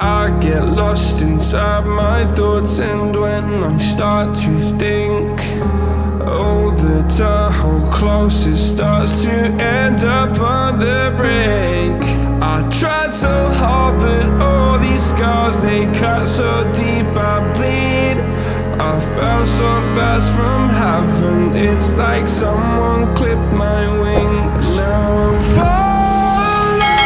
I get lost inside my thoughts, and when I start to think, oh, the tunnel closer starts to end up on the brink. I tried so hard, but all these scars, they cut so deep I bleed. I fell so fast from heaven, it's like someone clipped my wings. Now I'm falling,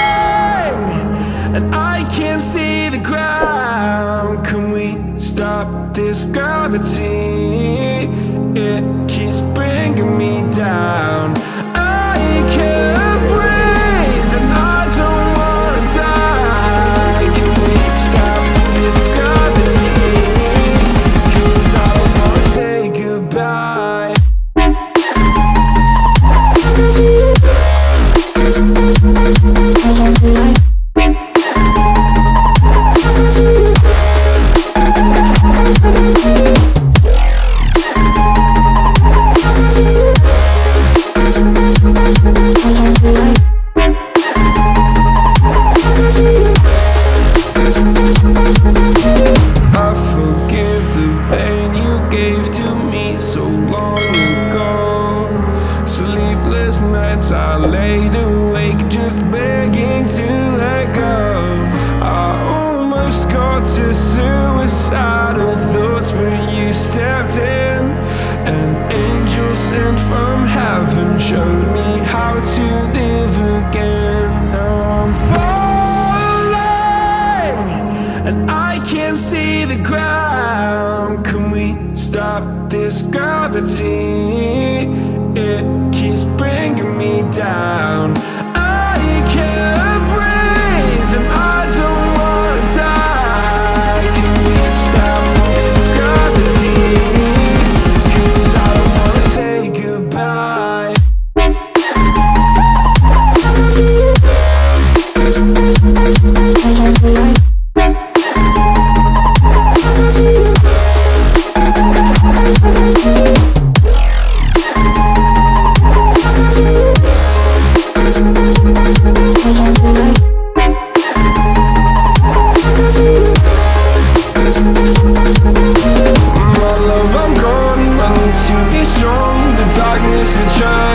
and I can't see the ground. Can we stop this gravity? It keeps bringing me down. I can't breathe, and I don't wanna die. Can we stop this gravity? 'Cause I don't wanna say goodbye. I laid awake just begging to let go. I almost got to suicidal thoughts, but you stepped in. An angel sent from heaven showed me how to live again. Now I'm falling, and I can't see the ground. Can we stop this gravity? It keeps bringing me down. I can't breathe, and I don't wanna die. Can we stop this gravity? 'Cause I don't wanna say goodbye. My love, I'm gone, I need to be strong. The darkness, it tries